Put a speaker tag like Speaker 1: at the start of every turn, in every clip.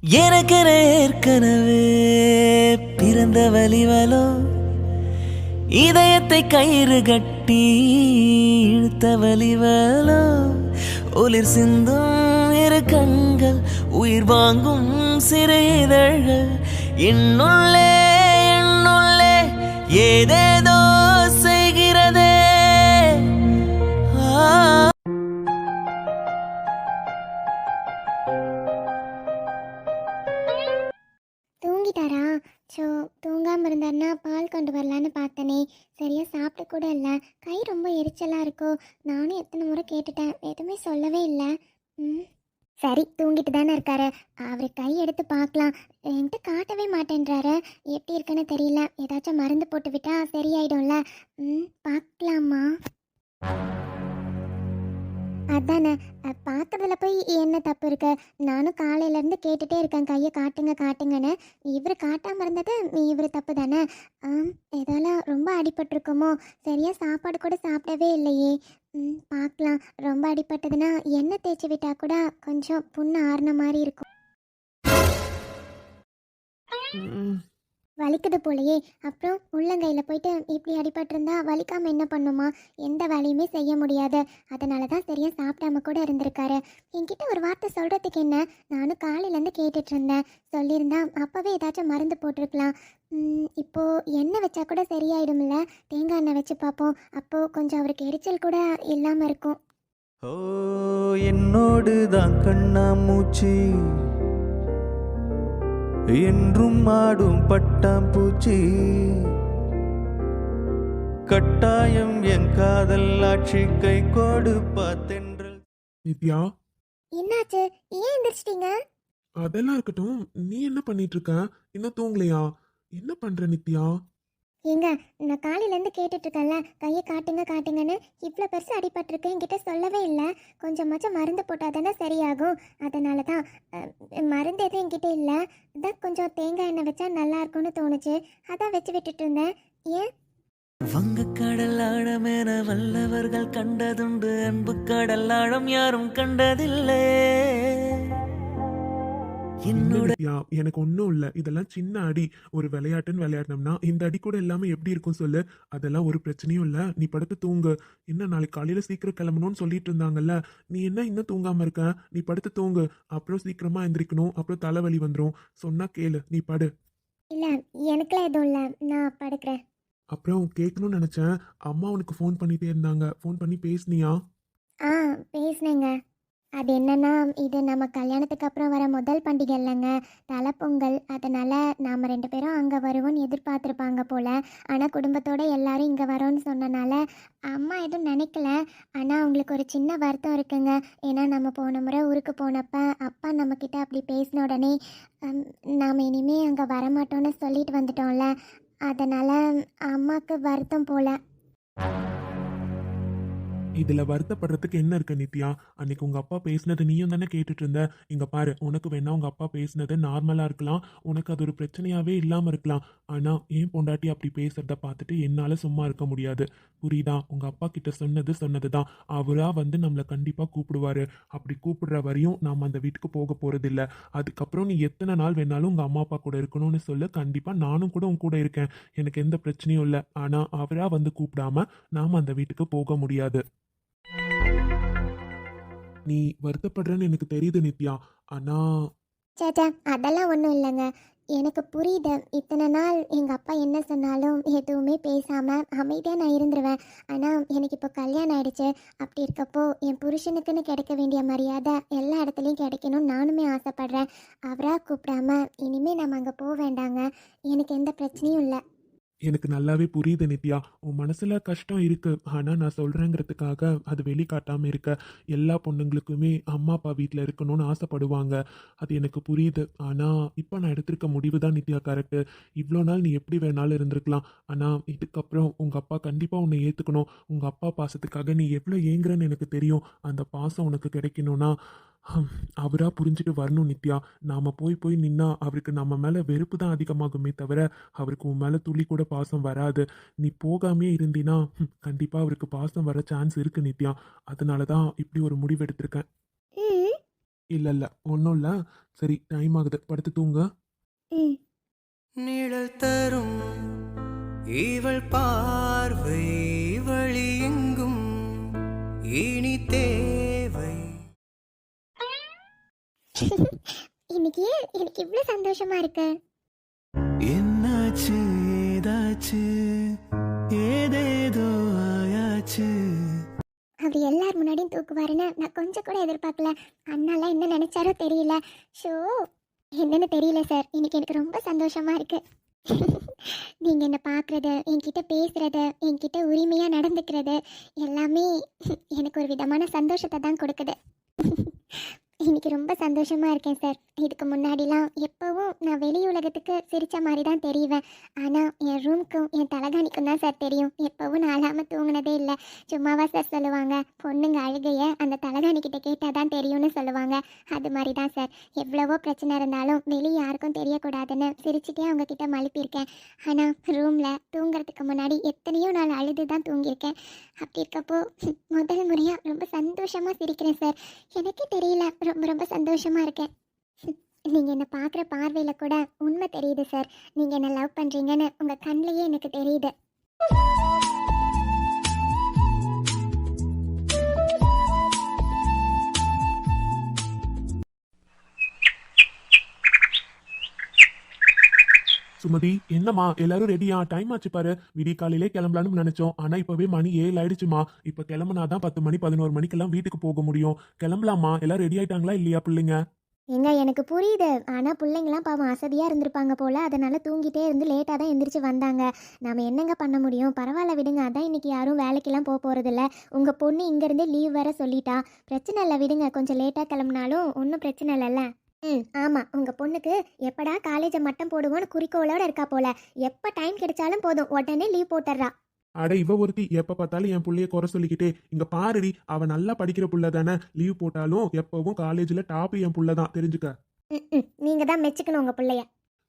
Speaker 1: எனக்கென ஏற்கனவே பிறந்த வலிவலோ இதயத்தை கயிறு கட்டி இழுத்த வலிவலோ ஒளிர் சிந்தும் இரு கண்கள் உயிர் வாங்கும் சிறு இதழ்கள் என்னுள்ளே என்னுள்ளே ஏதேதோ செய்கிறதே.
Speaker 2: தூங்கிட்டாரா? ஸோ தூங்காமல் இருந்தாருன்னா பால் கொண்டு வரலான்னு பார்த்தனே, சரியாக சாப்பிட கூட இல்லை. கை ரொம்ப எரிச்சலாக இருக்கோ? நானும் எத்தனை முறை கேட்டுட்டேன், எதுவுமே சொல்லவே இல்லை. சரி, தூங்கிட்டு தானே இருக்காரு. அவர் கை எடுத்து பார்க்கலாம். என்கிட்ட காட்டவே மாட்டேன்றாரு. எப்படி இருக்குன்னு தெரியல. ஏதாச்சும் மருந்து போட்டு விட்டா சரியாயிடும்ல. பார்க்கலாமா? அதானே, பார்க்கறதுல போய் என்ன தப்பு இருக்கு? நானும் காலையிலேருந்து கேட்டுகிட்டே இருக்கேன், கையை காட்டுங்க காட்டுங்கன்னு. இவர் காட்டாமல் இருந்தது இவர் தப்பு தானே. இதெல்லாம் ரொம்ப அடிபட்டிருக்குமோ? சரியாக சாப்பாடு கூட சாப்பிடவே இல்லையே. பார்க்கலாம். ரொம்ப அடிபட்டதுன்னா எண்ணெய் தேய்ச்சி விட்டால் கூட கொஞ்சம் புண்ணு ஆறின மாதிரி இருக்கும். வலிக்குது போலையே. அப்புறம் உள்ளங்கையில் போயிட்டு இப்படி அடிபட்டிருந்தா வலிக்காமல் என்ன பண்ணுமா? எந்த வேலையுமே செய்ய முடியாது. அதனால தான் சரியாக சாப்பிடாம கூட இருந்திருக்காரு. என்கிட்ட ஒரு வார்த்தை சொல்கிறதுக்கு என்ன? நானும் காலையிலேருந்து கேட்டுட்டு இருந்தேன். சொல்லியிருந்தா அப்போவே ஏதாச்சும் மருந்து போட்டிருக்கலாம். இப்போது எண்ணெய் வச்சா கூட சரியாயிடும்ல. தேங்காய் எண்ணெய் வச்சு பார்ப்போம். அப்போது கொஞ்சம் அவருக்கு எரிச்சல் கூட இல்லாமல் இருக்கும்.
Speaker 1: ஓ, என்னோடு தான் கண்ணாமூச்சி என்றும் ஆடும் பட்டாம்பூச்சி, கட்டாயம் என் காதல் ஆட்சி கை கொடுப்பா தென்றல்.
Speaker 3: நித்யா,
Speaker 2: என்னாச்சு? ஏன் எந்திரிச்சிட்டீங்க?
Speaker 3: அதெல்லாம் இருக்கட்டும். நீ என்ன பண்ணிட்டு இருக்க? இன்னும் தூங்கலையா? என்ன பண்ற நித்யா?
Speaker 2: ஏங்க, நான் காலையிலேருந்து கேட்டுட்ருக்கேன்ல, கையை காட்டுங்க காட்டுங்கன்னு. இவ்வளோ பெருசு அடிபட்டிருக்கு, என்கிட்ட சொல்லவே இல்லை. கொஞ்சமாச்சும் மருந்து போட்டால் தானே சரியாகும். அதனால தான் மருந்து எதுவும் என்கிட்ட இல்லை. அதான் கொஞ்சம் தேங்காய் எண்ணெய் வச்சா நல்லா இருக்கும்னு தோணுச்சு. அதான் வச்சு விட்டுட்டு இருந்தேன். ஏன்?
Speaker 1: வங்கக்கடல் ஆழமென வல்லவர்கள் கண்டதுண்டு, அன்பு கடல் ஆழம் யாரும் கண்டதில்லை.
Speaker 3: நித்யா, எனக்கு ஒன்றும் இல்லை. இதெல்லாம் சின்ன அடி. ஒரு விளையாட்டுன்னு விளையாடினோம்னா இந்த அடி கூட இல்லாமல் எப்படி இருக்கும் சொல்லு? அதெல்லாம் ஒரு பிரச்சனையும் இல்லை. நீ படுத்து தூங்கு. என்ன நாளைக்கு காலையில் சீக்கிரம் கிளம்பணும்னு சொல்லிட்டு இருந்தாங்கல்ல, நீ என்ன இன்னும் தூங்காமல் இருக்க? நீ படுத்து தூங்கு. அப்புறம் சீக்கிரமாக எந்திரிக்கணும். அப்புறம் தலைவலி வந்துடும். சொன்னா கேளு, நீ படு.
Speaker 2: இல்லை, எனக்குலாம் எதுவும் இல்லை, நான் படுக்கிறேன்.
Speaker 3: அப்புறம் கேட்கணும்னு நினச்சேன். அம்மா உனக்கு ஃபோன் பண்ணிகிட்டே இருந்தாங்க. ஃபோன் பண்ணி பேசுனியா?
Speaker 2: பேசுனேங்க. அது என்னன்னா, இது நம்ம கல்யாணத்துக்கு அப்புறம் வர முதல் பண்டிகை இல்லைங்க, தலைப்பொங்கல். அதனால் நாம் 2 பேரும் அங்கே வருவோம்னு எதிர்பார்த்துருப்பாங்க போல். ஆனால் குடும்பத்தோடு எல்லாரும் இங்கே வரோன்னு சொன்னனால அம்மா எதுவும் நினைக்கல. ஆனால் அவங்களுக்கு ஒரு சின்ன வருத்தம் இருக்குங்க. ஏன்னா நம்ம போன முறை ஊருக்கு போனப்போ அப்பா நம்மக்கிட்ட அப்படி பேசின உடனே நாம் இனிமேல் அங்கே வரமாட்டோன்னு சொல்லிட்டு வந்துட்டோம்ல. அதனால் அம்மாவுக்கு வருத்தம் போல்.
Speaker 3: இதில் வருத்தப்படுறதுக்கு என்ன இருக்கு நித்யா? அன்னைக்கு உங்கள் அப்பா பேசினது நீயும் தானே கேட்டுட்டு இருந்த. இங்கே பாரு, உனக்கு வேணா உங்கள் அப்பா பேசினது நார்மலாக இருக்கலாம். உனக்கு அது ஒரு பிரச்சனையாகவே இல்லாமல் இருக்கலாம். ஆனால் ஏன் பொண்டாட்டி அப்படி பேசுகிறத பார்த்துட்டு என்னால் சும்மா இருக்க முடியாது. புரியுதா? உங்கள் அப்பா கிட்ட சொன்னது தான். அவராக வந்து நம்மளை கண்டிப்பாக கூப்பிடுவார். அப்படி கூப்பிடுற வரையும் நாம் அந்த வீட்டுக்கு போக போகிறதில்ல. அதுக்கப்புறம் நீ எத்தனை நாள் வேணாலும் உங்கள் அம்மா அப்பா கூட இருக்கணும்னு சொல்லு. கண்டிப்பாக நானும் கூட உன் கூட இருக்கேன். எனக்கு எந்த பிரச்சனையும் இல்லை. ஆனால் அவராக வந்து கூப்பிடாம நாம் அந்த வீட்டுக்கு போக முடியாது. நீ வருத்தப்படுறன்னு எனக்கு தெரியுது நித்யா. ஆனா
Speaker 2: சேச்சா, அதெல்லாம் ஒன்றும் இல்லைங்க. எனக்கு புரியுது. இத்தனை நாள் எங்கள் அப்பா என்ன சொன்னாலும் எதுவுமே பேசாமல் அமைதியாக நான் இருந்துருவேன். ஆனால் எனக்கு இப்போ கல்யாணம் ஆயிடுச்சு. அப்படி இருக்கப்போ என் புருஷனுக்குன்னு கிடைக்க வேண்டிய மரியாதை எல்லா இடத்துலையும் கிடைக்கணும்னு நானுமே ஆசைப்பட்றேன். அவராக கூப்பிடாம இனிமேல் நம்ம அங்கே போக வேண்டாங்க. எனக்கு எந்த பிரச்சனையும் இல்லை.
Speaker 3: எனக்கு நல்லாவே புரியுது நித்யா. உன் மனசுல கஷ்டம் இருக்கு. ஆனா நான் சொல்றேங்கிறதுக்காக அது வெளிக்காட்டாம இருக்க. எல்லா பொண்ணுங்களுக்குமே அம்மா அப்பா வீட்டில் இருக்கணும்னு ஆசைப்படுவாங்க. அது எனக்கு புரியுது. ஆனா இப்போ நான் எடுத்திருக்க முடிவு தான் நித்யா கரெக்டு. இவ்வளோ நாள் நீ எப்படி வேணாலும் இருந்திருக்கலாம். ஆனா இதுக்கப்புறம் உங்க அப்பா கண்டிப்பா உன்னை ஏத்துக்கணும். உங்க அப்பா பாசத்துக்காக நீ எவ்வளோ ஏங்குறன்னு எனக்கு தெரியும். அந்த பாசம் உனக்கு கிடைக்கணும்னா அவரா புரிஞ்சுட்டு வரணும் நித்யா. நாம போய் போய் நின்னா அவருக்கு நம்ம மேல வெறுப்பு தான் அதிகமாகுமே தவிர அவருக்கு உன் மேல துளி கூட பாசம் வராது. நீ போகாமே இருந்தினா கண்டிப்பா அவருக்கு பாசம் வர சான்ஸ் இருக்கு நித்யா. அதனால தான் இப்படி ஒரு முடிவு எடுத்திருக்கேன். இல்லை இல்லை ஒன்றும் இல்லை. சரி டைம் ஆகுது, படுத்து தூங்க.
Speaker 2: ம்.
Speaker 1: நிழல் தரும் இவள் பார்வை வழி எங்கும் இனி தேவை.
Speaker 2: இன்னைக்கு எனக்கு இவ்வளோ சந்தோஷமா இருக்கு.
Speaker 1: என்னாச்சு ஏதாச்சு ஏதேதோ ஆயாச்சு.
Speaker 2: அப்படி எல்லார் முன்னாடியும் தூக்குவாருன்னு நான் கொஞ்சம் கூட எதிர்பார்க்கல. அண்ணாலாம் என்ன நினைச்சாரோ தெரியல. ஷோ என்னன்னு தெரியல சார். இன்னைக்கு எனக்கு ரொம்ப சந்தோஷமா இருக்கு. நீங்க என்ன பார்க்கறது, என்கிட்ட பேசுறது, என்கிட்ட உரிமையா நடந்துக்கிறது எல்லாமே எனக்கு ஒரு விதமான சந்தோஷத்தை தான் கொடுக்குது. இன்னைக்கு ரொம்ப சந்தோஷமா இருக்கேன் சார். இதுக்கு முன்னாடிலாம் எப்பவும் நான் வெளி உலகத்துக்கு சிரிச்ச மாதிரி தான் தெரிவேன். ஆனால் என் ரூம்க்கும் என் தலகாணிக்கும் தான் சார் தெரியும். எப்பவும் நான் அழாமல் தூங்கினதே இல்லை. சும்மாவா சார் சொல்லுவாங்க, பொண்ணுங்க அழுகைய அந்த தலகாணிக்கிட்ட கேட்டால் தான் தெரியும்னு சொல்லுவாங்க. அது மாதிரி தான் சார். எவ்வளவோ பிரச்சனை இருந்தாலும் வெளியே யாருக்கும் தெரியக்கூடாதுன்னு சிரிச்சுட்டே அவங்க கிட்ட மழுப்பியிருக்கேன். ஆனால் ரூமில் தூங்குறதுக்கு முன்னாடி எத்தனையோ நாள் அழுது தான் தூங்கியிருக்கேன். அப்படி இருக்கப்போ முதல் முறையாக ரொம்ப சந்தோஷமாக சிரிக்கிறேன் சார். எனக்கே தெரியல, ரொம்ப ரொம்ப சந்தோஷமாக இருக்கேன். நீங்கள் என்னை பார்க்குற பார்வையில் கூட உண்மை தெரியுது சார். நீங்கள் என்னை லவ் பண்ணுறீங்கன்னு உங்கள் கண்ணிலேயே எனக்கு தெரியுது.
Speaker 3: சுமதி, என்னம்மா எல்லாரும் ரெடியா? டைம் ஆச்சு பாரு. விடிய காலையிலே கிளம்பலான்னு நினைச்சோம், ஆனா இப்பவே மணி 7 ஆயிடுச்சுமா. இப்ப கிளம்புனாதான் 10 மணி 11 மணிக்கெல்லாம் வீட்டுக்கு போக முடியும். கிளம்பலாமா? எல்லாம் ரெடி ஆயிட்டாங்களா இல்லையா பிள்ளைங்க?
Speaker 2: ஏங்க எனக்கு புரியுது. ஆனால் பிள்ளைங்களாம் பாவம் அசதியாக இருந்திருப்பாங்க போல். அதனால் தூங்கிட்டே இருந்து லேட்டாக தான் எந்திரிச்சு வந்தாங்க. நாம் என்னங்க பண்ண முடியும்? பரவாயில்ல விடுங்க. அதான் இன்றைக்கி யாரும் வேலைக்கெல்லாம் போக போகிறதில்ல. உங்கள் பொண்ணு இங்கேருந்தே லீவ் வேற சொல்லிட்டா. பிரச்சனை இல்லை விடுங்க. கொஞ்சம் லேட்டாக கிளம்புனாலும் ஒன்றும் பிரச்சனை இல்லைல்ல. ஆமாம், உங்கள் பொண்ணுக்கு எப்படா காலேஜை மட்டம் போடுவோன்னு குறிக்கோளோடு இருக்கா போல். எப்போ டைம் கிடைச்சாலும் போதும் உடனே லீவ் போட்டுடுறா.
Speaker 3: அட இவ ஒருத்தி எப்ப பார்த்தாலும் என் புள்ளைய குறை சொல்லிக்கிட்டே. இங்க பாருடி, அவ நல்லா படிக்கிற புள்ள தானே. லீவ் போட்டாலும் எப்பவும் காலேஜ்ல டாப் என் புள்ள தான், தெரிஞ்சுக்க.
Speaker 2: நீங்கள் தான் மெச்சுக்கணும் உங்கள் பிள்ளைய.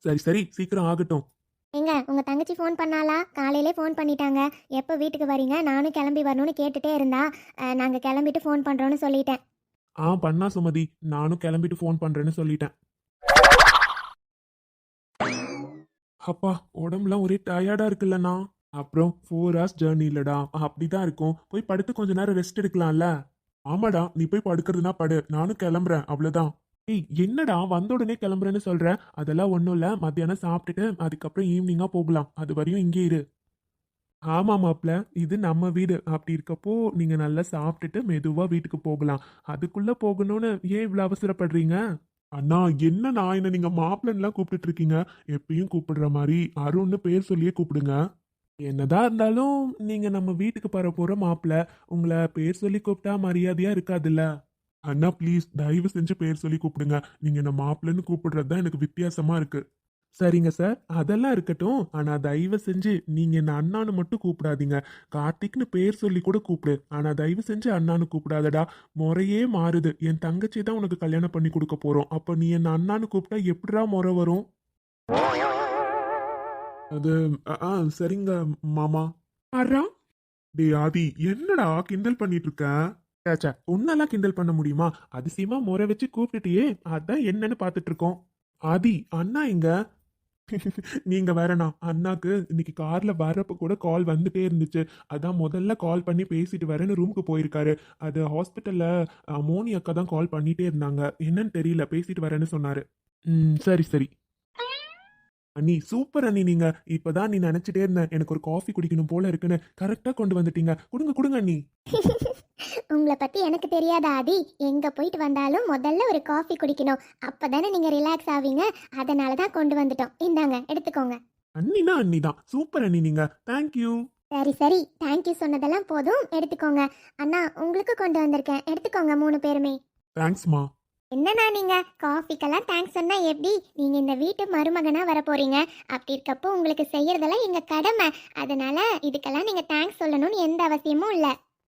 Speaker 3: சரி சரி, சீக்கிரம் ஆகட்டும்.
Speaker 2: எங்க உங்கள் தங்கச்சி ஃபோன் பண்ணாலா? காலையிலே ஃபோன் பண்ணிட்டாங்க. எப்போ வீட்டுக்கு வரீங்க, நானும் கிளம்பி வரணும்னு கேட்டுகிட்டே இருந்தா. நாங்கள் கிளம்பிட்டு ஃபோன் பண்ணுறோன்னு சொல்லிட்டேன்.
Speaker 3: பண்ணா சுமதி, நானும் கிளம்பிட்டு ஃபோன் பண்றேன்னு சொல்லிட்டேன். அப்பா, உடம்புலாம் ஒரே டயர்டா இருக்குல்லண்ணா. அப்புறம் 4 hours ஜேர்னி இல்லடா, அப்படிதான் இருக்கும். போய் படுத்து கொஞ்ச நேரம் ரெஸ்ட் எடுக்கலாம்ல. ஆமாடா, நீ போய் படுக்கிறதுனா படு, நானும் கிளம்புறேன், அவ்வளவுதான். ஏய் என்னடா வந்த உடனே கிளம்புறேன்னு சொல்ற? அதெல்லாம் ஒன்றும் இல்லை, மத்தியானம் சாப்பிட்டுட்டு அதுக்கப்புறம் ஈவினிங்கா போகலாம். அது வரையும் இங்கே இரு. ஆமா மாப்ள, இது நம்ம வீடு. அப்படி இருக்கப்போ நீங்க நல்லா சாப்பிட்டுட்டு மெதுவா வீட்டுக்கு போகலாம். அதுக்குள்ள போகணும்னு ஏன் இவ்வளவு அவசரப்படுறீங்க? அண்ணா என்னண்ணா என்ன நீங்க மாப்பிள்ளன்லாம் கூப்பிட்டுட்டு இருக்கீங்க? எப்பயும் கூப்பிடுற மாதிரி அருண்னு பேர் சொல்லியே கூப்பிடுங்க. என்னதான் இருந்தாலும் நீங்க நம்ம வீட்டுக்கு போற மாப்பிள்ள, உங்களை பேர் சொல்லி கூப்பிட்டா மரியாதையா இருக்காதுல்ல. அண்ணா ப்ளீஸ் தயவு செஞ்சு பேர் சொல்லி கூப்பிடுங்க. நீங்க என்ன மாப்பிள்ளன்னு கூப்பிடுறது தான் எனக்கு வித்தியாசமா இருக்கு. சரிங்க சார், அதெல்லாம் இருக்கட்டும். ஆனா தயவு செஞ்சு நீங்க என்ன அண்ணான்னு மட்டும் கூப்பிடாதீங்க. கார்த்திக்னு பேர் சொல்லி கூட கூப்பிடு. ஆனா தயவு செஞ்சு அண்ணான்னு கூப்பிடாதடா. முறையே மாறுது. என் தங்கச்சி தான் உனக்கு கல்யாணம் பண்ணி கொடுக்க போறோம். அப்ப நீ என்ன அண்ணான்னு கூப்பிட்டா எப்படிடா முறை வரும்? அது சரிங்க மாமா. அரா டே ஆதி, என்னடா கிண்டல் பண்ணிட்டு இருக்க? சேச்சா, உன்னெல்லாம் கிண்டல் பண்ண முடியுமா? அதிசயமா முறை வச்சு கூப்பிட்டுட்டியே, அதான் என்னன்னு பாத்துட்டு இருக்கோம். ஆதி, அண்ணா எங்க? நீங்க வேறண்ணா, அண்ணாக்கு இன்னைக்கு கார்ல வரப்ப கூட கால் வந்துட்டே இருந்துச்சு. அதான் முதல்ல கால் பண்ணி பேசிட்டு வரேன்னு ரூமுக்கு போயிருக்காரு. அது ஹாஸ்பிட்டல்ல மோனி அக்கா தான் கால் பண்ணிட்டே இருந்தாங்க. என்னன்னு தெரியல, பேசிட்டு வரேன்னு சொன்னாரு. சரி சரி. அண்ணி சூப்பர் அண்ணி. நீங்க இப்பதான் நீ நினைச்சிட்டே இருந்தேன் எனக்கு ஒரு காஃபி குடிக்கணும் போல இருக்குன்னு. கரெக்டா கொண்டு வந்துட்டீங்க. கொடுங்க கொடுங்க அண்ணி.
Speaker 2: உங்களை பத்தி எனக்கு தெரியாத ஆதி? எங்க போயிட்டு வந்தாலும் முதல்ல ஒரு காஃபி குடிக்கணும். அப்பதானே நீங்க ரிலாக்ஸ் ஆவீங்க. அதனால தான் கொண்டு வந்துட்டோம். இந்தாங்க எடுத்துக்கோங்க.
Speaker 3: அண்ணினா அண்ணி தான். சூப்பர் அண்ணி நீங்க. தேங்க்யூ.
Speaker 2: சரி சரி, தேங்க்யூ சொன்னதெல்லாம் போதும், எடுத்துக்கோங்க. அண்ணா உங்களுக்கு கொண்டு வந்திருக்கேன், எடுத்துக்கோங்க 3 பேருமே.
Speaker 3: தேங்க்ஸ்மா.
Speaker 2: என்னண்ணா நீங்க காஃபிக்கெல்லாம் தேங்க்ஸ் சொன்னா எப்படி? நீங்க இந்த வீட்டு மருமகனா வர போறீங்க. அப்படி இருக்கப்போ உங்களுக்கு செய்யறதெல்லாம் எங்க கடமை. அதனால இதுக்கெல்லாம் நீங்க தேங்க்ஸ் சொல்லணும்னு எந்த அவசியமும் இல்ல.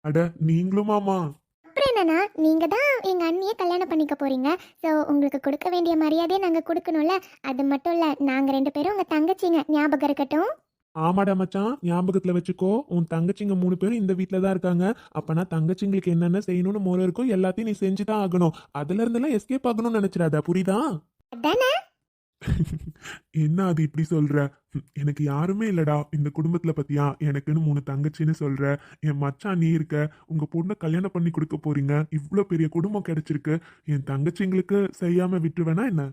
Speaker 3: அட நீங்களுமாமா?
Speaker 2: அப்புறம் என்னன்னா, நீங்க தான் எங்க அண்ணியை கல்யாணம் பண்ணிக்க போறீங்க. ஸோ உங்களுக்கு கொடுக்க வேண்டிய மரியாதையை நாங்க கொடுக்கணும்ல. அது மட்டும் இல்ல, நாங்க 2 பேரும் உங்க தங்கச்சிங்க, ஞாபகம் இருக்கட்டும்.
Speaker 3: ஆமாடா மச்சான், ஞாபகத்துல வச்சுக்கோ. உன் தங்கச்சிங்க 3 பேரும் இந்த வீட்ல தான் இருக்காங்க. அப்பனா தங்கச்சிங்களுக்கு என்னென்ன செய்யணும்னு மொற இருக்கோ எல்லாத்தையும் நீ செஞ்சு தான் ஆகணும். அதுல இருந்தெல்லாம் எஸ்கேப் ஆகணும்னு நினைச்சிடாத, புரியுதா?
Speaker 2: அதானே?
Speaker 3: என்ன அது இப்படி சொல்ற? எனக்கு யாருமே இல்லடா இந்த குடும்பத்துல பத்தியா. எனக்குன்னு 3 தங்கச்சின்னு சொல்ற. என் மச்சான் நீ இருக்க. உங்க பொண்ணை கல்யாணம் பண்ணி கொடுக்க போறீங்க. இவ்ளோ பெரிய குடும்பம் கிடைச்சிருக்கு. என் தங்கச்சிங்களுக்கு செய்யாம விட்டுருவேனா என்ன?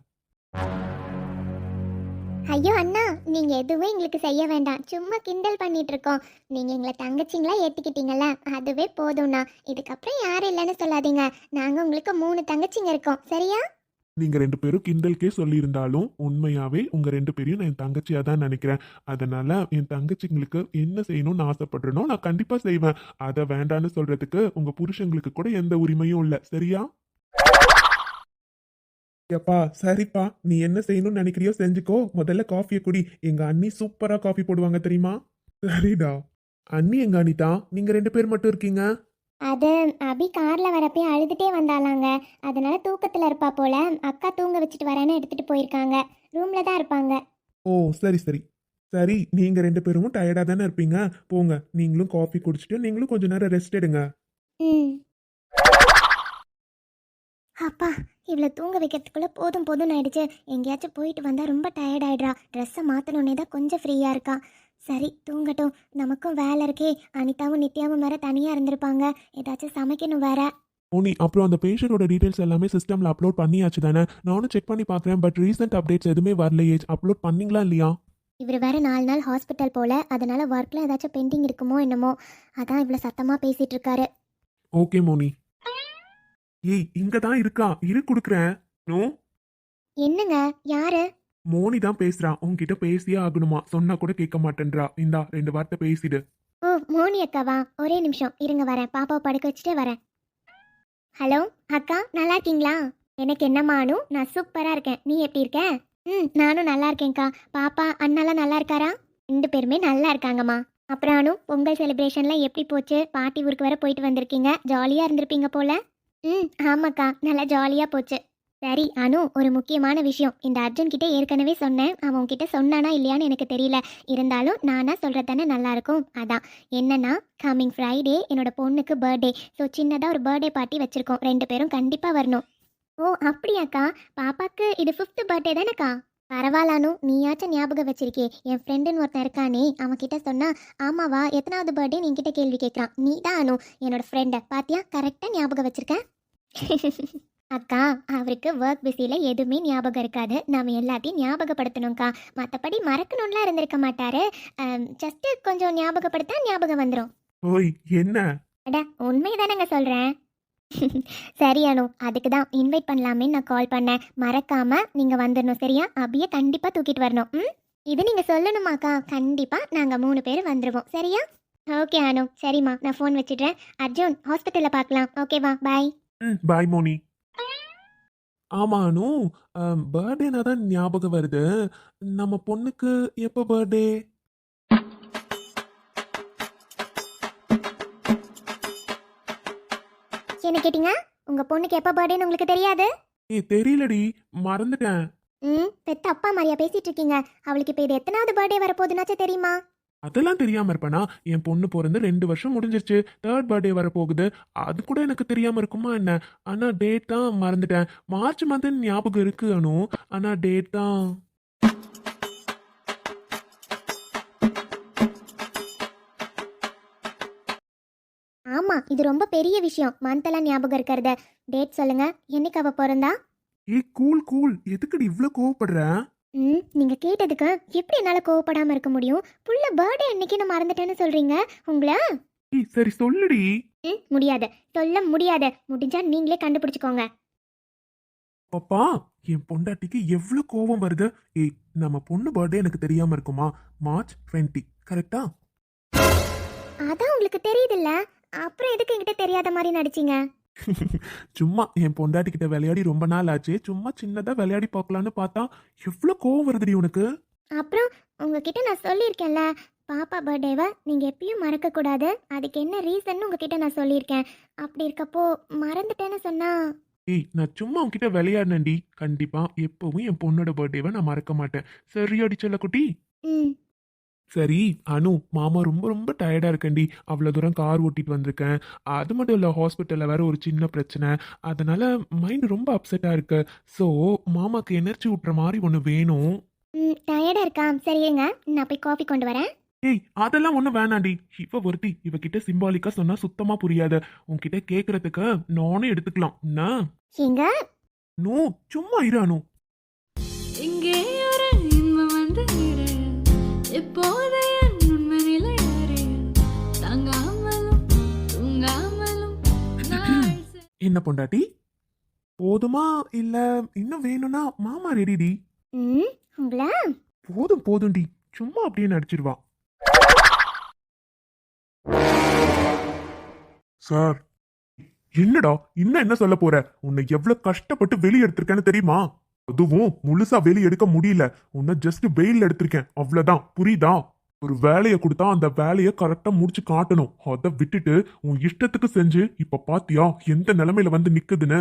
Speaker 2: ஐயோ அண்ணா, நீங்க எதுவும் எங்களுக்கு செய்ய வேண்டாம், சும்மா கிண்டல் பண்ணிட்டு இருக்கோம். நீங்க எங்களை தங்கச்சிங்களா ஏத்துக்கிட்டீங்கல்ல, அதுவே போதும்ண்ணா. இதுக்கப்புறம் யாரும் இல்லைன்னு சொல்லாதீங்க. நாங்க உங்களுக்கு 3 தங்கச்சிங்க இருக்கோம், சரியா?
Speaker 3: நீங்க 2 பேரும் கிண்டலுக்கே சொல்லியிருந்தாலும் உண்மையாவே உங்க 2 பேரையும் நான் என் தங்கச்சியா தான் நினைக்கிறேன். அதனால என் தங்கச்சிங்களுக்கு என்ன செய்யணும்னு ஆசைப்படுறனோ நான் கண்டிப்பா செய்வேன். அதை வேண்டான்னு சொல்றதுக்கு உங்க புருஷங்களுக்கு கூட எந்த உரிமையும் இல்லை, சரியா? எப்பா சரிப்பா, நீ என்ன செய்யணும்னு நினைக்கிறியோ செஞ்சுக்கோ. முதல்ல காஃபியை குடி. எங்க அண்ணி சூப்பரா காஃபி போடுவாங்க தெரியுமா? சரிடா. அண்ணி எங்க அண்ணிதா? நீங்க 2 பேர் மட்டும் இருக்கீங்க?
Speaker 2: அது அபி கார்ல வரப்பே அழுதுட்டே வந்தாளாங்க. அதனால தூக்கத்துல இருப்பா போல. அக்கா தூங்க வச்சுட்டு வரேன்னு எடுத்துட்டு போயிருக்காங்க. ரூம்ல தான் இருப்பாங்க.
Speaker 3: ஓ சரி சரி. சரி, நீங்க 2 பேரும் டயர்டா தானே இருப்பீங்க. போங்க, நீங்களும் காஃபி குடிச்சிட்டு நீங்களும் கொஞ்ச நேரம் ரெஸ்ட் எடுங்க.
Speaker 2: ம். அப்பா, இவ்வளோ தூங்க வைக்கிறதுக்குள்ள போதும் போதும்னு ஆயிடுச்சு. எங்கேயாச்சும் போயிட்டு வந்தால் ரொம்ப டயர்ட் ஆயிடுறா. ட்ரெஸ்ஸை மாற்றணுன்னே தான் கொஞ்சம் ஃப்ரீயாக இருக்கா. சரி தூங்கட்டும், நமக்கும் வேலை இருக்கே. அனிதாவும் நித்யாவும் வேற தனியாக இருந்திருப்பாங்க. ஏதாச்சும் சமைக்கணும் வேற.
Speaker 3: ஓனி, அப்புறம் அந்த பேஷண்டோட டீடைல்ஸ் எல்லாமே சிஸ்டம்ல அப்லோட் பண்ணியாச்சு தானே? நானும் செக் பண்ணி பார்க்குறேன். பட் ரீசெண்ட் அப்டேட்ஸ் எதுவுமே வரலையே. அப்லோட் பண்ணீங்களா இல்லையா?
Speaker 2: இவர் வேற 4 நாள் ஹாஸ்பிட்டல் போல. அதனால ஒர்க்கில் ஏதாச்சும் பெண்டிங் இருக்குமோ என்னமோ. அதான் இவ்வளோ சத்தமாக பேசிகிட்டு இருக்காரு.
Speaker 3: ஓகே மோனி. ஏய், இங்க தான் இருக்கா. இரு குடுக்குறேன். நோ.
Speaker 2: என்னங்க? யாரு?
Speaker 3: மோனி தான் பேசுறா. உன்கிட்ட பேசியே ஆகணுமா? சொன்னா கூட கேட்க மாட்டேன்றா. இந்தா 2 வார்த்தை பேசிடு.
Speaker 2: ஓ, மோனி அக்காவா? ஒரே நிமிஷம் இருங்க, வரேன். பாப்பாவை படுக்க வச்சுட்டே வரேன். ஹலோ அக்கா, நல்லா இருக்கீங்களா? எனக்கு என்னம்மானு, நான் சூப்பராக இருக்கேன். நீ எப்படி இருக்க? நானும் நல்லா இருக்கேன்க்கா. பாப்பா அண்ணாலாம் நல்லா இருக்காரா? 2 பேருமே நல்லா இருக்காங்கம்மா. அப்புறம் அனு, பொங்கல் செலிப்ரேஷன்லாம் எப்படி போச்சு? பாட்டி ஊருக்கு வேற போயிட்டு வந்திருக்கீங்க, ஜாலியாக இருந்திருப்பீங்க போல. ஆமாக்கா, நல்லா ஜாலியாக போச்சு. சரி அனு, ஒரு முக்கியமான விஷயம். இந்த அர்ஜுன் கிட்ட ஏற்கனவே சொன்னேன். அவன் உன்கிட்ட சொன்னானா இல்லையான்னு எனக்கு தெரியல. இருந்தாலும் நானா சொல்கிறது தானே நல்லாயிருக்கும். அதான் என்னன்னா, கம்மிங் ஃப்ரைடே என்னோட பொண்ணுக்கு பர்த்டே. ஸோ சின்னதாக ஒரு பர்த்டே பார்ட்டி வச்சுருக்கோம். 2 பேரும் கண்டிப்பாக வரணும். ஓ அப்படியாக்கா? பாப்பாக்கு இது 5th பர்த்டே தானேக்கா? பரவாயில்லானு, நீயாச்சும் ஞாபகம் வச்சிருக்கே. என் ஃப்ரெண்டுன்னு ஒருத்தன் இருக்கானே, அவன் கிட்ட சொன்னா ஆமாவா எத்தனாவது பர்த்டே நீ கிட்ட கேள்வி கேட்குறான். நீ தான் அனு என்னோட ஃப்ரெண்டை பாத்தியா, கரெக்டாக ஞாபகம் வச்சிருக்கேன். அக்கா, அவருக்கு ஒர்க் பிஸியில் எதுவுமே ஞாபகம் இருக்காது. நாம் எல்லாத்தையும் ஞாபகப்படுத்தணும்க்கா. மற்றபடி மறக்கணும்லாம் இருந்திருக்க மாட்டாரு. ஜஸ்ட்டு கொஞ்சம் ஞாபகப்படுத்தா ஞாபகம் வந்துடும்.
Speaker 3: ஓய் என்ன?
Speaker 2: அட உண்மைதானங்க சொல்கிறேன். சரி அனு, அதுக்கு தான் இன்வைட் பண்ணலாமே நான் கால் பண்ணேன். மறக்காம நீங்கள் வந்துடணும், சரியா? அபியை கண்டிப்பாக தூக்கிட்டு வரணும். இது நீங்கள் சொல்லணுமாக்கா? கண்டிப்பாக நாங்கள் 3 பேர் வந்துடுவோம், சரியா? ஓகே அனு, சரிம்மா, நான் ஃபோன் வச்சிடுறேன். அர்ஜுன், ஹாஸ்பிட்டலில் பார்க்கலாம். ஓகேவா? பாய்.
Speaker 3: பாய் மோனி. ஆமா அனு, பர்த்டேனா தான் ஞாபகம் வருது. நம்ம பொண்ணுக்கு எப்போ பர்த்டே?
Speaker 2: என்ன கேட்டிங்க? உங்கள் பொண்ணுக்கு எப்போ பர்த்டேன்னு உங்களுக்கு தெரியாது?
Speaker 3: ஏய் தெரியலடி, மறந்துட்டேன்.
Speaker 2: பெத்த அப்பா மாதிரியா பேசிட்டு இருக்கீங்க? அவளுக்கு இப்போ இது எத்தனாவது பர்த்டே வரப்போகுதுனாச்சும் தெரியுமா?
Speaker 3: அதெல்லாம் தெரியாம இருப்பேனா? என் பொண்ணு பிறந்து 2 வருஷம் முடிஞ்சிருச்சு. 3rd பர்த்டே வரப்போகுது. அது கூட எனக்கு தெரியாம இருக்குமா என்ன? ஆனா டேட் தான் மறந்துட்டேன். மார்ச் மந்த் ஞாபகம் இருக்கு அனு, ஆனா டேட் தான்.
Speaker 2: ஆமா, இது ரொம்ப பெரிய விஷயம். மந்த்தெல்லாம் ஞாபகம் இருக்கிறத. டேட் சொல்லுங்க, என்னைக்கு அவ பிறந்தா?
Speaker 3: ஏய் கூல் கூல், எதுக்குடி இவ்ளோ கோவப்படுற?
Speaker 2: நீங்க கேட்டதுக்கு எப்படி என்னால கோவப்படாம இருக்க முடியும்? புள்ள பர்த்டே அன்னைக்கு நான் மறந்துட்டேன்னு சொல்றீங்க உங்கள?
Speaker 3: ஏய் சரி சொல்லுடி.
Speaker 2: முடியாது, சொல்ல முடியாது. முடிஞ்சா நீங்களே கண்டுபிடிச்சுக்கோங்க.
Speaker 3: பாப்பா, என் பொண்டாட்டிக்கு எவ்ளோ கோவம் வருது. ஏய், நம்ம பொண்ணு பர்த்டே எனக்கு தெரியாம இருக்குமா? மார்ச் 20, கரெக்டா?
Speaker 2: அதான் உங்களுக்கு தெரியுதுல்ல, அப்புறம் எதுக்கு என்கிட்ட தெரியாத மாதிரி நடிச்சீங்க?
Speaker 3: சும்மா என் பொண்டாட்டி கிட்ட விளையாடி ரொம்ப நாள் ஆச்சு. சும்மா சின்னதா விளையாடி பார்க்கலான்னு பார்த்தா எவ்வளோ கோவம் வருதுடி உனக்கு.
Speaker 2: அப்புறம் உங்ககிட்ட நான் சொல்லியிருக்கேன்ல, பாப்பா பர்த்டேவை நீங்கள் எப்பயும் மறக்கக்கூடாது. அதுக்கு என்ன ரீசன் உங்ககிட்ட நான் சொல்லியிருக்கேன். அப்படி இருக்கப்போ மறந்துட்டேன்னு சொன்னா?
Speaker 3: ஏய், நான் சும்மா உன்கிட்ட விளையாடினேன்டி. கண்டிப்பா எப்பவும் என் பொண்ணோட பர்த்டேவை நான் மறக்க மாட்டேன். சரியாடி செல்ல குட்டி?
Speaker 2: ம்
Speaker 3: சரி அனு, மாமா ரொம்ப ரொம்ப டயர்டா இருக்கேன்டி. அவ்வளோ தூரம் கார் ஓட்டிட்டு வந்திருக்கேன். அது மட்டும் இல்லை, ஹாஸ்பிட்டலில் வேற ஒரு சின்ன பிரச்சனை. அதனால மைண்ட் ரொம்ப அப்செட்டாக இருக்கு. ஸோ மாமாக்கு எனர்ஜி விட்ற மாதிரி ஒன்று வேணும்.
Speaker 2: டயர்டாக இருக்கா? சரிங்க, நான் போய் காஃபி கொண்டு வரேன்.
Speaker 3: ஏய், அதெல்லாம் ஒன்றும் வேணாண்டி. ஒருத்தி இவகிட்ட சிம்பாலிக்கா சொன்னா சுத்தமா புரியாது. உன்கிட்ட கேட்கறதுக்கு நானே எடுத்துக்கலாம் என்ன?
Speaker 2: எங்க
Speaker 3: நோ, சும்மா இரு அனு.
Speaker 4: இங்கே ஒரு இன்பம் வந்து நிறைய, எப்போது என் உண்மை நிலை அறிய, தாங்காமலும் தூங்காமலும் நாள்
Speaker 3: என்ன பொண்டாட்டி, போதுமா இல்ல இன்னும் வேணும்னா மாமா ரெடிடி.
Speaker 2: உங்களா?
Speaker 3: போதும் போதும்டி, சும்மா அப்படியே நடிச்சிருவா. சார், என்னடா இன்னும் என்ன சொல்ல போற? உன்னை எவ்வளவு கஷ்டப்பட்டு வெளியே எடுத்திருக்கேன்னு தெரியுமா? அதுவும் முழுசா வெளியே எடுக்க முடியல. உன்னை ஜஸ்ட் வெயில் எடுத்திருக்கேன், அவ்வளவுதான். புரியுதா? ஒரு வேலையை கொடுத்தா அந்த வேலையை கரெக்டா முடிச்சு காட்டணும். அதை விட்டுட்டு உன் இஷ்டத்துக்கு செஞ்சு இப்ப பாத்தியா எந்த நிலைமையில வந்து நிக்குதுன்னு?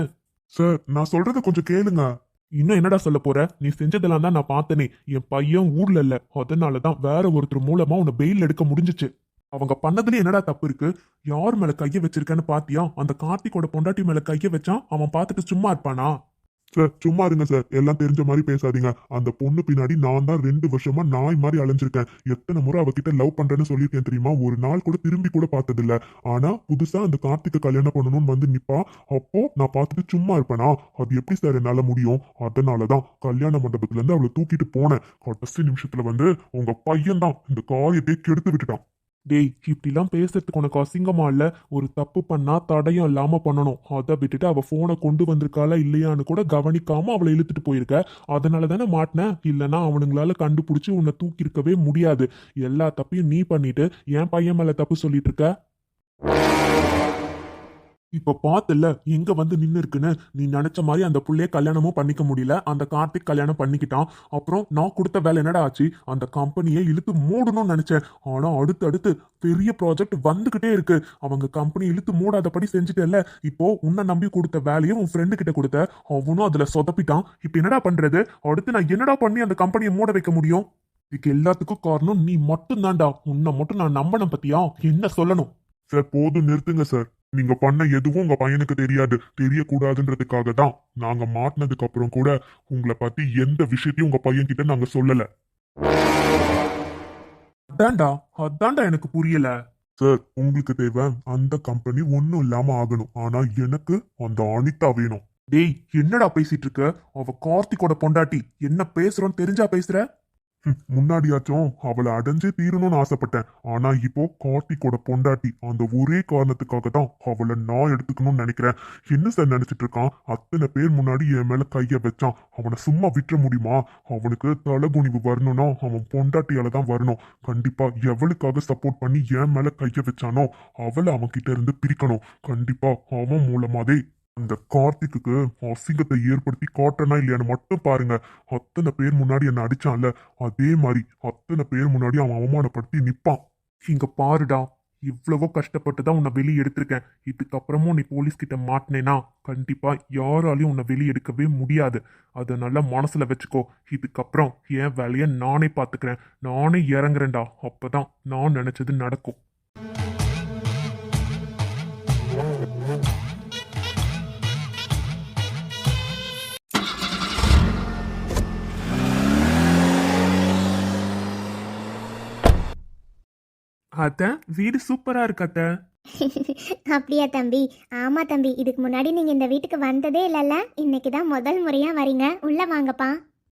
Speaker 3: சார், நான் சொல்றத கொஞ்சம் கேளுங்க. இன்னும் என்னடா சொல்ல போற? நீ செஞ்சதெல்லாம் தான் நான் பார்த்தனே. என் பையன் ஊர்ல இல்ல, அதனாலதான் வேற ஒருத்தர் மூலமா உன்னை வெயில் எடுக்க முடிஞ்சிச்சு. அவங்க பண்ணதுல என்னடா தப்பு இருக்கு? யார் மேல கைய வச்சிருக்கேன்னு பாத்தியா? அந்த கார்த்திகோட பொண்டாட்டி மேல கைய வச்சா அவன் பார்த்துட்டு சும்மா இருப்பானா? சார், சும்மா இருங்க சார். எல்லாம் தெரிஞ்ச மாதிரி பேசாதீங்க. அந்த பொண்ணு பின்னாடி நான் தான் 2 வருஷமா நாய் மாதிரி அலைஞ்சிருக்கேன். எத்தனை முறை அவகிட்ட லவ் பண்றேன்னு சொல்லியிருக்கேன் தெரியுமா? ஒரு நாள் கூட திரும்பி கூட பார்த்ததில்ல. ஆனா புதுசா அந்த கார்த்திகை கல்யாணம் பண்ணணும்னு வந்து நிப்பா. அப்போ நான் பார்த்துட்டு சும்மா இருப்பேனா? அது எப்படி சார் என்னால முடியும்? அதனாலதான் கல்யாண மண்டபத்துல இருந்து அவளை தூக்கிட்டு போனேன். கடைசி நிமிஷத்துல வந்து உங்க பையன் தான் இந்த காரியத்தை கெடுத்து விட்டுட்டான். டேய், இப்படிலாம் பேசுறதுக்கு உனக்கு அசிங்கமா இல்ல? ஒரு தப்பு பண்ணா தடயம் இல்லாம பண்ணணும். அதை விட்டுட்டு அவ போனை கொண்டு வந்திருக்காளா இல்லையான்னு கூட கவனிக்காம அவளை இழுத்துட்டு போயிருக்க. அதனால தானே மாட்டின. இல்லைன்னா அவனுங்களால கண்டுபிடிச்சு உன்னை தூக்கி இருக்கவே முடியாது. எல்லா தப்பையும் நீ பண்ணிட்டு என் பையன் மேல தப்பு சொல்லிட்டு இருக்க. இப்ப பாத்துல எங்க வந்து நின்னு இருக்குன்னு. நீ நினைச்ச மாதிரி அந்த புள்ளைய கல்யாணமும் பண்ணிக்க முடியல. அந்த கார்த்திக் கல்யாணம் பண்ணிக்கிட்டான். அப்புறம் நான் கொடுத்த வேலை என்னடா ஆச்சு? அந்த கம்பெனியை இழுத்து மூடணும்னு நினைச்சேன். ஆனா அடுத்து பெரிய ப்ராஜெக்ட் வந்துகிட்டே இருக்கு. அவங்க கம்பெனி இழுத்து மூடாதபடி செஞ்சுட்டேல்ல. இப்போ உன்னை நம்பி கொடுத்த வேலையை உன் ஃப்ரெண்டு கிட்ட கொடுத்த, அவனும் அதுல சொதப்பிட்டான். இப்ப என்னடா பண்றது? அடுத்து நான் என்னடா பண்ணி அந்த கம்பெனியை மூட வைக்க முடியும்? இதுக்கு எல்லாத்துக்கும் காரணம் நீ மட்டும் தான்டா. உன்னை மட்டும் நான் நம்பணும் பத்தியா? என்ன சொல்லணும்? சார், போதும் நிறுத்துங்க சார். நீங்க பண்ண எதுவும் உங்க பையனுக்கு தெரியாது. தெரியக்கூடாதுன்றதுக்காக தான் நாங்க மாட்டினதுக்கு அப்புறம் கூட உங்களை பத்தி எந்த விஷயத்தையும் உங்க பையன் கிட்ட நாங்க சொல்லல. அதான்டா எனக்கு புரியல. சார், உங்களுக்கு தேவை அந்த கம்பெனி ஒன்னும் இல்லாம ஆகணும். ஆனா எனக்கு அந்த அனிதா வேணும். டேய், என்னடா பேசிட்டு இருக்க? அவ கார்த்திகோட பொண்டாட்டி. என்ன பேசுறோன்னு தெரிஞ்சா பேசுற? முன்னாடியாச்சும் அவளை அடைஞ்சே தீரணும்னு ஆசைப்பட்டேன். ஆனா இப்போ கார்த்திகோட பொண்டாட்டி. அந்த ஒரே காரணத்துக்காக தான் அவளை நான் எடுத்துக்கணும்னு நினைக்கிறேன். என்ன சார் நினைச்சிட்டு இருக்கான்? அத்தனை பேர் முன்னாடி என் மேல கைய வச்சான். அவனை சும்மா விட்டுற முடியுமா? அவனுக்கு தலைகுனிவு வரணும்னா அவன் பொண்டாட்டியால தான் வரணும். கண்டிப்பா எவளுக்காக சப்போர்ட் பண்ணி என் மேல கைய வச்சானோ அவளை அவன் கிட்ட இருந்து பிரிக்கணும். கண்டிப்பா அவன் மூலமாவே அந்த கார்த்திக்கு அசிங்கத்தை ஏற்படுத்தி காட்டனா இல்லையான்னு மட்டும் பாருங்க. அத்தனை பேர் முன்னாடி என்ன அடிச்சான்ல, அதே மாதிரி அத்தனை பேர் முன்னாடி அவன் அவமானப்படுத்தி நிப்பான். இங்க பாருடா, இவ்வளவோ கஷ்டப்பட்டுதான் உன்னை வெளியே எடுத்திருக்கேன். இதுக்கப்புறமும் நீ போலீஸ் கிட்ட மாட்டினேனா கண்டிப்பா யாராலையும் உன்னை வெளியே எடுக்கவே முடியாது. அதை நல்லா மனசுல வச்சுக்கோ. இதுக்கப்புறம் என் வேலையை நானே பாத்துக்கிறேன். நானே இறங்குறேன்டா. அப்பதான் நான் நினைச்சது நடக்கும். அத்த, வீடு சூப்பரா இருக்கு அத்த.
Speaker 2: அப்படியா தம்பி? ஆமா தம்பி, இதுக்கு முன்னாடி நீங்க இந்த வீட்டுக்கு வந்ததே இல்லைல்ல. இன்னைக்கு தான் முதல் முறையா வரீங்க. உள்ள வாங்கப்பா.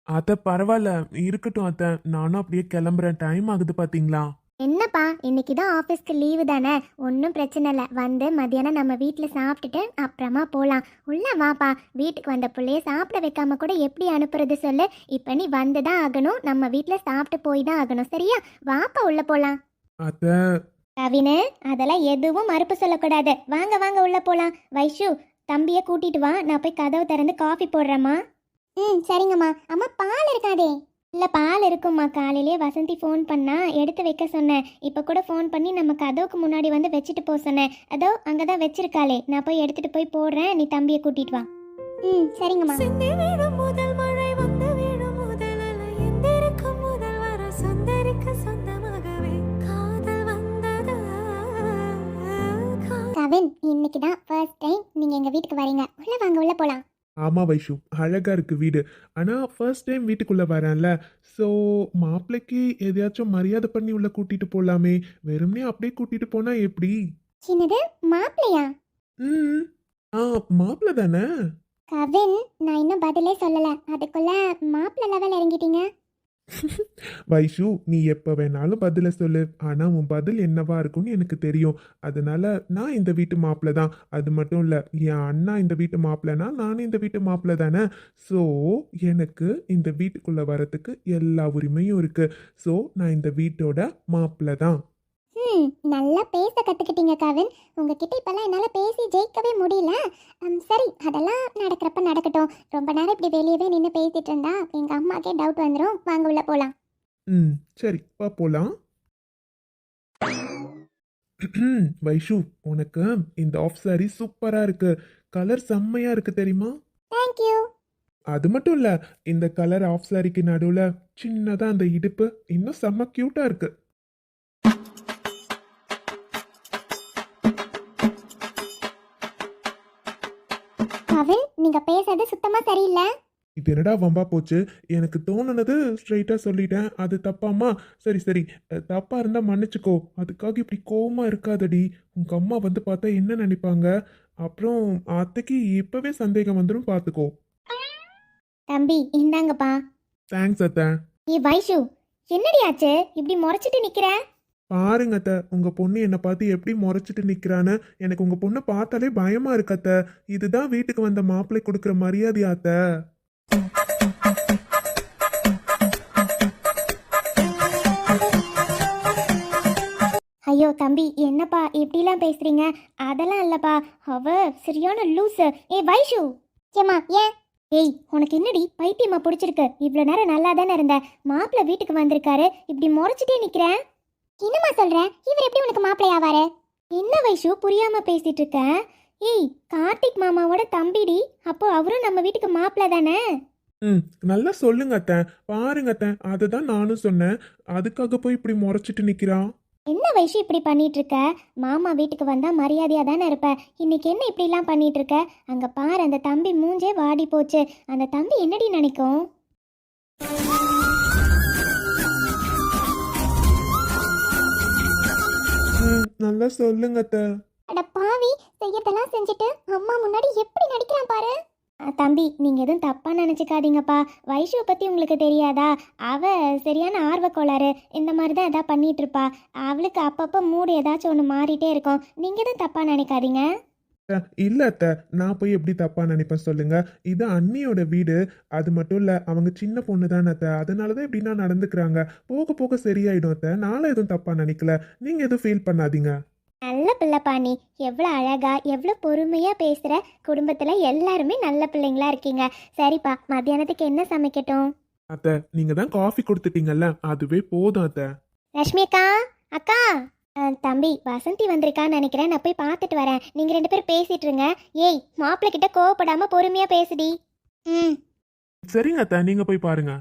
Speaker 3: அத்த, பரவாயில்ல, இருக்கட்டும் அத்த. நானும் அப்படியே கிளம்புறேன். டைம் ஆகுது பாத்தீங்களா?
Speaker 2: என்னப்பா, இன்னைக்கு தான் ஆஃபீஸ்க்கு லீவு தானே, ஒன்றும் பிரச்சனை இல்லை. வந்து மத்தியானம் நம்ம வீட்டில் சாப்பிட்டுட்டு அப்புறமா போகலாம். உள்ள வாப்பா. வீட்டுக்கு வந்த பிள்ளைய சாப்பிட வைக்காம கூட எப்படி அனுப்புறது சொல்லு? இப்போ நீ வந்து தான் ஆகணும். நம்ம வீட்டில் சாப்பிட்டு போய் தான் ஆகணும். சரியா? வாப்பா, உள்ள போகலாம்.
Speaker 3: அத்த,
Speaker 2: கவினு, அதெல்லாம் எதுவும் மறுப்பு சொல்லக்கூடாது. வாங்க வாங்க, உள்ள போகலாம். வைஷு, தம்பியை கூட்டிட்டு வா. நான் போய் கதவு திறந்து காஃபி போடுறேம்மா. சரிங்கம்மா. அம்மா, பால் இருக்காதே? இல்லை, பால் இருக்கும்மா. காலையிலே வசந்தி ஃபோன் பண்ணா எடுத்து வைக்க சொன்னேன். இப்போ கூட ஃபோன் பண்ணி நம்ம கதவுக்கு முன்னாடி வந்து வச்சுட்டு போக சொன்னேன். அதோ அங்கே தான் வச்சிருக்காளே. நான் போய் எடுத்துகிட்டு போய் போடுறேன். நீ தம்பியை கூட்டிட்டு வா. சரிங்கம்மா.
Speaker 4: சிந்தி வீழும் முதல் மழை வந்து வீழும் முதல் அலை எந்திருக்கும் முதல் வர சுந்தரிக்க சொந்தமாக
Speaker 2: எங்க வீட்டுக்கு வரீங்க. உள்ள வாங்க, உள்ள போலாம்.
Speaker 3: ஆமா வைஷு, அழகா இருக்கு வீடு. ஆனா ஃபர்ஸ்ட் டைம் வீட்டுக்குள்ள வரேன்ல, ஸோ மாப்பிள்ளைக்கு எதையாச்சும் மரியாதை பண்ணி உள்ள கூட்டிட்டு போலாமே. வெறும்னே அப்படியே கூட்டிட்டு போனா எப்படி?
Speaker 2: சின்னது மாப்பிள்ளையா?
Speaker 3: ம். ஆ, மாப்பிள்ளை தானே.
Speaker 2: கவின், நான் இன்னும் பதிலே சொல்லல, அதுக்குள்ள மாப்பிள்ளை லெவல் இறங்கிட்டீங்க.
Speaker 3: வைஷு, நீ எப்ப வேணாலும் பதில சொல்லு. ஆனா உன் பதில் என்னவா இருக்கும்னு எனக்கு தெரியும். அதனால நான் இந்த வீட்டு மாப்பிள்ளை தான். அது மட்டும் இல்ல, என் அண்ணா இந்த வீட்டு மாப்பிள்ளைனா நானும் இந்த வீட்டு மாப்பிள்ளை தானே. ஸோ எனக்கு இந்த வீட்டுக்குள்ள வரத்துக்கு எல்லா உரிமையும் இருக்கு. ஸோ நான் இந்த வீட்டோட மாப்பிள்ளை தான்.
Speaker 2: நல்லா பேச கத்துக்கிட்டீங்க கவின். உங்ககிட்ட இப்பெல்லாம் என்னால பேசி ஜெயிக்கவே முடியல. சரி, அதெல்லாம் நடக்கிறப்ப நடக்கட்டும். ரொம்ப நேரம் இப்படி வெளியவே நின்று பேசிட்டு இருந்தா எங்க அம்மாக்கே டவுட் வந்துடும். வாங்க உள்ள போலாம்.
Speaker 3: ம், சரி வா போலாம். வைஷு, உனக்கு இந்த ஆஃப் சாரி சூப்பரா இருக்கு. கலர் செம்மையா இருக்கு தெரியுமா?
Speaker 2: தேங்க்யூ.
Speaker 3: அது மட்டும் இல்ல, இந்த கலர் ஆஃப் சாரிக்கு நடுவுல சின்னதா அந்த இடுப்பு இன்னும் செம்ம கியூட்டா இருக்கு.
Speaker 2: கவின், நீங்க பேசுறது சுத்தமா சரியில்லை.
Speaker 3: இது என்னடா வம்பா போச்சு? எனக்கு தோணுனது ஸ்ட்ரைட்டா சொல்லிட்டேன். அது தப்பாமா? சரி சரி, தப்பா இருந்தா மன்னிச்சுக்கோ. அதுக்காக இப்படி கோவமா இருக்காதடி. உங்க அம்மா வந்து பார்த்தா என்ன நினைப்பாங்க? அப்புறம் அத்தைக்கு இப்பவே சந்தேகம் வந்துடும், பார்த்துக்கோ.
Speaker 2: தம்பி இந்தாங்கப்பா.
Speaker 3: தேங்க்ஸ் அத்தை.
Speaker 2: வைஷு, என்னடி ஆச்சு? இப்படி முறைச்சிட்டு நிக்கிற?
Speaker 3: பாருங்க அத்தை, உங்க பொண்ணு என்னை பார்த்து எப்படி முறைச்சிட்டு நிக்கிறான்னு. எனக்கு உங்க பொண்ணை பார்த்தாலே பயமா இருக்கு அத்தை. இதுதான் வீட்டுக்கு வந்த மாப்பிள்ளை கொடுக்குற மரியாதையா அத்தை?
Speaker 2: ஐயோ தம்பி, என்னப்பா இப்படிலாம் பேசுறீங்க? அதெல்லாம் இல்லப்பா, அவ சரியான லூசு. வைஷு. ஏமா ஏன்? ஏய், உனக்கு என்னடி பைத்தியமா பிடிச்சிருக்கு? இவ்வளோ நேரம் நல்லா தானே இருந்த. மாப்பிள்ளை வீட்டுக்கு வந்திருக்காரு, இப்படி முறைச்சிட்டே நிக்கிறேன். என்னம்மா சொல்ற? இவர் எப்படி உனக்கு மாப்பிள்ளை ஆவாரு? என்ன வைஷு புரியாம பேசிட்டு இருக்க? ஏய், கார்த்திக் மாமாவோட தம்பிடி. அப்போ அவரும் நம்ம வீட்டுக்கு மாப்பிள்ளை தானே?
Speaker 3: ம், நல்லா சொல்லுங்க அத்தை. பாருங்க அத்தை, அதுதான் நானும் சொன்னேன். அதுக்காக போய் இப்படி முறைச்சிட்டு நிக்கிறான்.
Speaker 2: என்ன வைஷு இப்படி பண்ணிட்டு இருக்க? மாமா வீட்டுக்கு வந்தா மரியாதையா தானே இருப்ப. இன்னைக்கு என்ன இப்படிலாம் பண்ணிட்டு இருக்க? அங்க பாரு, அந்த தம்பி மூஞ்சே வாடி போச்சு. அந்த தம்பி என்னடி நினைக்கும்?
Speaker 3: ம், நல்லா சொல்லுங்க அத்தை.
Speaker 2: அட பாவி, செய்யறதெல்லாம் செஞ்சுட்டு அம்மா முன்னாடி எப்படி நடிக்கிறான் பாரு. தம்பி, நீங்க எதுவும் தப்பா நினைச்சுக்காதீங்கப்பா. வைஷுவை பத்தி உங்களுக்கு தெரியாதா? அவ சரியான ஆர்வக்கோளாறு. இந்த மாதிரி தான் எதாவது பண்ணிட்டு இருப்பா. அவளுக்கு அப்பப்போ மூடு ஏதாச்சும் ஒன்று மாறிட்டே இருக்கும். நீங்க எதுவும் தப்பா நினைக்காதீங்க.
Speaker 3: இல்ல அத்தை, நான் போய் எப்படி தப்பா நினைப்பேன் சொல்லுங்க? இது அண்ணியோட வீடு. அது மட்டும் இல்ல, அவங்க சின்ன பொண்ணு தானே அத்தை. அதனாலதான் இப்படின்னா நடந்துக்கிறாங்க. போக போக சரியாயிடும் அத்தை. நானும் எதுவும் தப்பா நினைக்கல. நீங்க எதுவும் ஃபீல் பண்ணாதீங்க.
Speaker 2: நல்ல பிள்ளைப்பா நீ. எவ்வளோ அழகா எவ்வளோ பொறுமையாக பேசுகிற. குடும்பத்தில் எல்லாருமே நல்ல பிள்ளைங்களா இருக்கீங்க. சரிப்பா, மத்தியானத்துக்கு என்ன சமைக்கட்டும்?
Speaker 3: அத்தை, நீங்க தான் காஃபி கொடுத்துட்டீங்கல்ல, அதுவே போதும் அத்தை.
Speaker 2: ரஷ்மி அக்கா, அக்கா. தம்பி வசந்தி வந்திருக்கான்னு நினைக்கிறேன். நான் போய் பார்த்துட்டு வரேன். நீங்கள் ரெண்டு பேரும் பேசிட்டு இருங்க. ஏய், மாப்பிள்ளை கிட்ட கோவப்படாமல் பொறுமையாக பேசுடி. ம்.
Speaker 3: சரிங்க அத்தை, நீங்க போய் பாருங்க.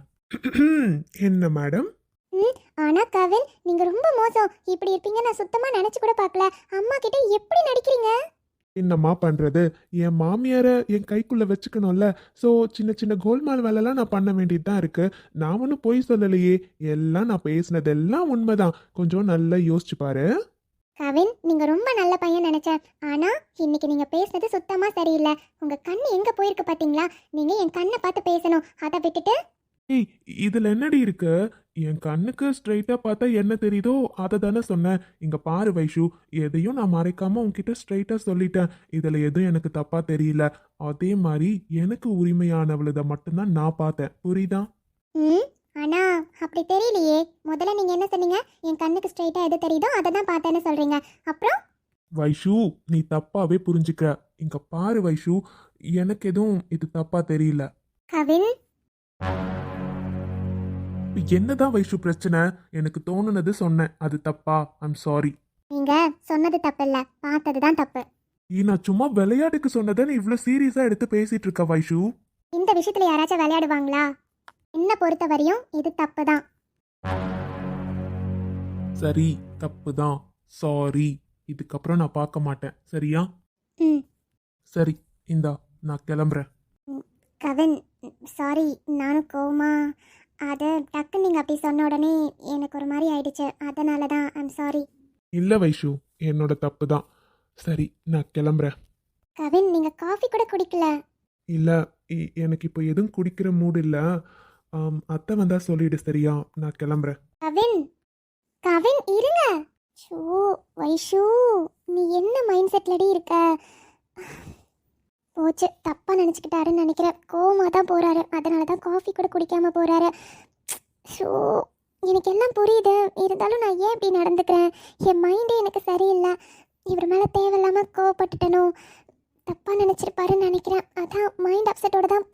Speaker 3: என்ன மேடம்?
Speaker 2: ஆனா கவின், நீங்க ரொம்ப மோசம். இப்படி இருப்பீங்க நான் சுத்தமா நினைச்சு கூட பார்க்கல. அம்மா கிட்ட எப்படி நடிக்கிறீங்க?
Speaker 3: என்னம்மா பண்றது? என் மாமியாரை என் கைக்குள்ள வச்சுக்கணும்ல. ஸோ சின்ன சின்ன கோல்மால் வேலைலாம் நான் பண்ண வேண்டியது தான் இருக்கு. நான் ஒன்றும் பொய் சொல்லலையே. எல்லாம் நான் பேசினதெல்லாம் உண்மைதான். கொஞ்சம் நல்லா யோசிச்சு பாரு.
Speaker 2: கவின், நீங்க ரொம்ப நல்ல பையன் நினைச்சேன். ஆனா இன்னைக்கு நீங்க பேசுனது சுத்தமா சரியில்லை. உங்க கண்ணு எங்க போயிருக்கு பாத்தீங்களா? நீங்க என் கண்ணை பார்த்து பேசணும். அதை விட்டுட்டு
Speaker 3: ஏய், இதுல என்னடி இருக்கு? என் கண்ணுக்கு ஸ்ட்ரைட்டா பார்த்தா என்ன தெரியுதோ அதை தானே சொன்னேன். இங்க பாரு வைஷு, எதையும் நான் மறைக்காம உன்கிட்ட ஸ்ட்ரைட்டா சொல்லிட்டேன். இதுல எதுவும் எனக்கு தப்பா தெரியல. அதே மாதிரி எனக்கு உரிமையானவளதை மட்டும்தான் நான் பார்த்தேன். புரியுதா?
Speaker 2: ஆனா அப்படி தெரியலையே. முதல்ல நீங்க என்ன சொன்னீங்க? என் கண்ணுக்கு ஸ்ட்ரைட்டா எது தெரியுதோ அதை தான் பார்த்தேன்னு சொல்றீங்க. அப்புறம்
Speaker 3: வைஷு, நீ தப்பாவே புரிஞ்சுக்க. இங்க பாரு வைஷு, எனக்கு எதுவும் இது தப்பா தெரியல.
Speaker 2: கவின்,
Speaker 3: என்னதான் வைஷு பிரச்சனை? எனக்கு தோணுனது சொன்னேன். அது தப்பா? I'm sorry.
Speaker 2: நீங்க சொன்னது தப்பு இல்ல, பார்த்தது தான் தப்பு.
Speaker 3: நான் சும்மா விளையாட்டுக்கு சொன்னதை நீ இவ்வளவு சீரியஸா எடுத்து பேசிட்டு இருக்க வைஷு.
Speaker 2: இந்த விஷயத்துல யாராச்சும் விளையாடுவாங்களா? என்ன பொறுத்த வரையும் இது தப்பு தான்.
Speaker 3: சரி, தப்பு தான். சாரி. இதுக்கப்புறம் நான் பார்க்க மாட்டேன். சரியா?
Speaker 2: ம்.
Speaker 3: சரி, இந்தா நான் கிளம்புறேன்.
Speaker 2: கவின், சாரி, நானும் கோவமா அது டக்குன்னு நீங்கள் அப்படி சொன்ன உடனே எனக்கு ஒரு மாதிரி ஆயிடுச்சு. அதனால தான் ஐம் சாரி.
Speaker 3: இல்லை வைஷு, என்னோட தப்பு தான். சரி, நான் கிளம்புறேன்.
Speaker 2: கவின், நீங்கள் காஃபி கூட குடிக்கல.
Speaker 3: இல்லை, எனக்கு இப்போ எதுவும் குடிக்கிற மூடு இல்லை. அத்தை வந்தா சொல்லிடு, சரியா? நான் கிளம்புறேன்.
Speaker 2: கவின், கவின் இருங்க. ஷோ வைஷு, நீ என்ன மைண்ட் செட்லடி இருக்க? போச்சு, தப்பாக நினச்சிக்கிட்டாருன்னு நினைக்கிறேன். கோவமாக தான் போகிறாரு, அதனால தான் காஃபி கூட குடிக்காமல் போகிறாரு. ஷோ, எனக்கு எல்லாம் புரியுது. இருந்தாலும் நான் ஏன் இப்படி நடந்துக்கிறேன்? என் மைண்டே எனக்கு சரியில்லை. இவர் மேலே தேவையில்லாமல் கோவப்பட்டுட்டனோ, தப்பாக நினச்சிருப்பாருன்னு நினைக்கிறேன். அதான் மைண்ட் அப்செட்டோட தான்